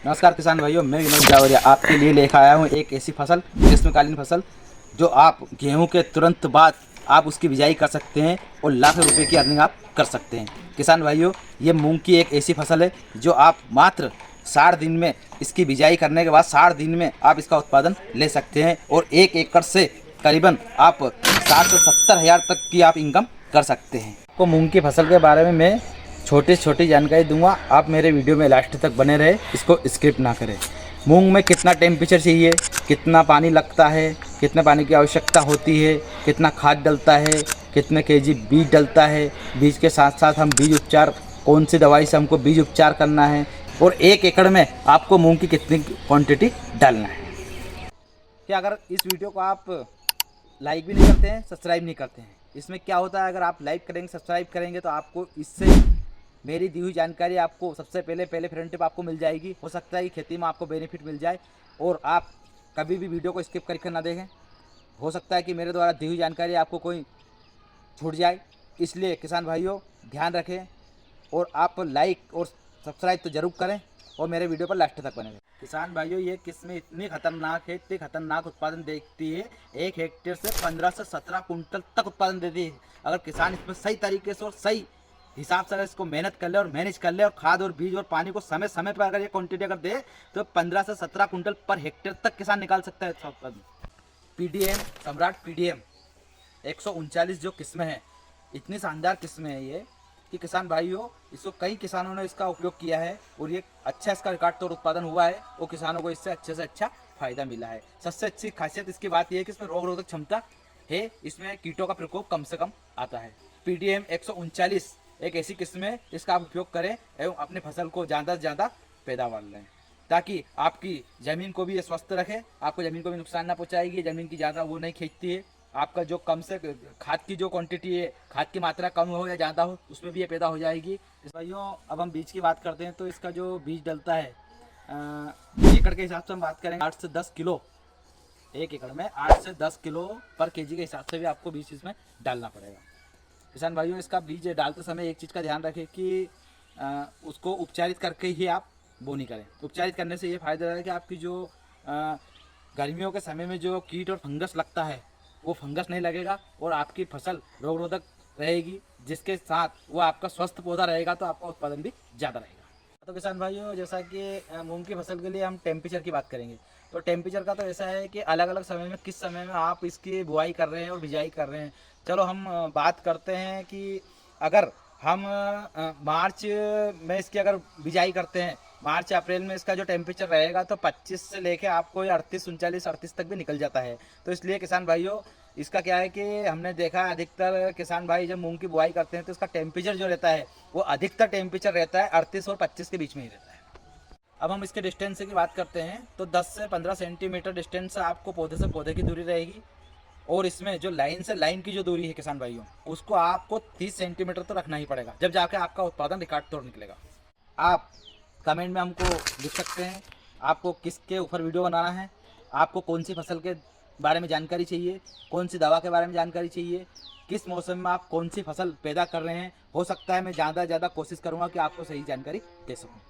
नमस्कार किसान भाइयों, मैं विनोद जावरिया आपके लिए लेकर आया हूँ एक ऐसी फसल, ग्रीष्मकालीन फसल जो आप गेहूं के तुरंत बाद आप उसकी बिजाई कर सकते हैं और लाखों रुपए की अर्निंग आप कर सकते हैं। किसान भाइयों, ये मूंग की एक ऐसी फसल है जो आप मात्र 60 दिन में इसकी बिजाई करने के बाद 60 दिन में आप इसका उत्पादन ले सकते हैं और 1 एकड़ से करीबन आप 60 से 70 हज़ार तक की आप इनकम कर सकते हैं। तो मूंग की फसल के बारे में मैं छोटी छोटी जानकारी दूंगा, आप मेरे वीडियो में लास्ट तक बने रहे, इसको स्किप ना करें। मूंग में कितना टेम्परेचर चाहिए, कितना पानी लगता है, कितने पानी की आवश्यकता होती है, कितना खाद डलता है, कितने केजी बीज डलता है, बीज के साथ साथ हम बीज उपचार, कौन सी दवाई से हमको बीज उपचार करना है और 1 एकड़ में आपको मूंग की कितनी क्वांटिटी डालना है। क्या अगर इस वीडियो को आप लाइक भी नहीं करते हैं, सब्सक्राइब नहीं करते हैं, इसमें क्या होता है, अगर आप लाइक करेंगे, सब्सक्राइब करेंगे तो आपको इससे मेरी दी हुई जानकारी आपको सबसे पहले फ्रंट टिप आपको मिल जाएगी। हो सकता है कि खेती में आपको बेनिफिट मिल जाए और आप कभी भी वीडियो को स्किप करके ना देखें। हो सकता है कि मेरे द्वारा दी हुई जानकारी आपको कोई छूट जाए, इसलिए किसान भाइयों ध्यान रखें और आप लाइक और सब्सक्राइब तो ज़रूर करें और मेरे वीडियो पर लास्ट तक बने रहें। किसान भाइयों, ये किस्में इतनी खतरनाक है, इतनी खतरनाक उत्पादन देती है, 1 हेक्टेयर से 15 से 17 कुंटल तक उत्पादन देती है। अगर किसान इसमें सही तरीके से और सही हिसाब से अगर इसको मेहनत कर ले और मैनेज कर ले और खाद और बीज और पानी को समय समय पर अगर ये क्वांटिटी अगर दे तो 15 से 17 कुंटल पर हेक्टेयर तक किसान निकाल सकता है अच्छा उत्पादन। पीडीएम सम्राट, पीडीएम 139 जो किस्में हैं, इतनी शानदार किस्में हैं ये कि किसान भाइयों, इसको कई किसानों ने इसका उपयोग किया है और ये अच्छा इसका रिकॉर्ड तोड़ उत्पादन हुआ है और किसानों को इससे अच्छे से अच्छा फायदा मिला है। सबसे अच्छी खासियत इसकी बात यह है कि इसमें रोग रोधक क्षमता है, इसमें कीटों का प्रकोप कम से कम आता है। पीडीएम 139 एक ऐसी किस्म है जिसका आप उपयोग करें एवं अपनी फसल को ज़्यादा से ज़्यादा पैदावार लें, ताकि आपकी ज़मीन को भी ये स्वस्थ रखे, आपको ज़मीन को भी नुकसान ना पहुँचाएगी, ज़मीन की ज़्यादा वो नहीं खींचती है। आपका जो कम से खाद की जो क्वांटिटी है, खाद की मात्रा कम हो या ज़्यादा हो, उसमें भी ये पैदा हो जाएगी। इस भाइयों, अब हम बीज की बात करते हैं तो इसका जो बीज डलता है एकड़ के हिसाब से हम बात करें 8 से 10 किलो, 1 एकड़ में 8 से 10 किलो पर केजी के हिसाब से भी आपको बीज इसमें डालना पड़ेगा। किसान भाइयों, इसका बीज डालते समय एक चीज़ का ध्यान रखें कि उसको उपचारित करके ही आप बोनी करें। उपचारित करने से ये फ़ायदा है कि आपकी जो गर्मियों के समय में जो कीट और फंगस लगता है वो फंगस नहीं लगेगा और आपकी फसल रोग रोधक रहेगी, जिसके साथ वो आपका स्वस्थ पौधा रहेगा तो आपका उत्पादन भी ज़्यादा रहेगा। तो किसान भाइयों, जैसा कि मूंग की फसल के लिए हम टेम्परेचर की बात करेंगे तो टेम्परेचर का तो ऐसा है कि अलग अलग समय में किस समय में आप इसकी बुआई कर रहे हैं और बिजाई कर रहे हैं। चलो हम बात करते हैं कि अगर हम मार्च में इसकी अगर बिजाई करते हैं, मार्च अप्रैल में इसका जो टेम्परेचर रहेगा तो 25 से लेके आपको 38, 39, 38 तक भी निकल जाता है। तो इसलिए किसान भाइयों, इसका क्या है कि हमने देखा है अधिकतर किसान भाई जब मूंग की बुआई करते हैं तो इसका टेम्परेचर जो रहता है वो अधिकतर टेम्परेचर रहता है 38 और 25 के बीच में ही रहता है। अब हम इसके डिस्टेंस की बात करते हैं तो 10 से 15 सेंटीमीटर डिस्टेंस आपको पौधे से पौधे की दूरी रहेगी और इसमें जो लाइन से लाइन की जो दूरी है किसान भाइयों, उसको आपको 30 सेंटीमीटर तो रखना ही पड़ेगा, जब जाके आपका उत्पादन रिकॉर्ड तोड़ निकलेगा। आप कमेंट में हमको लिख सकते हैं आपको किसके ऊपर वीडियो बनाना है, आपको कौन सी फसल के बारे में जानकारी चाहिए, कौन सी दवा के बारे में जानकारी चाहिए, किस मौसम में आप कौन सी फसल पैदा कर रहे हैं। हो सकता है मैं ज़्यादा से ज़्यादा कोशिश करूँगा कि आपको सही जानकारी दे सकूँ।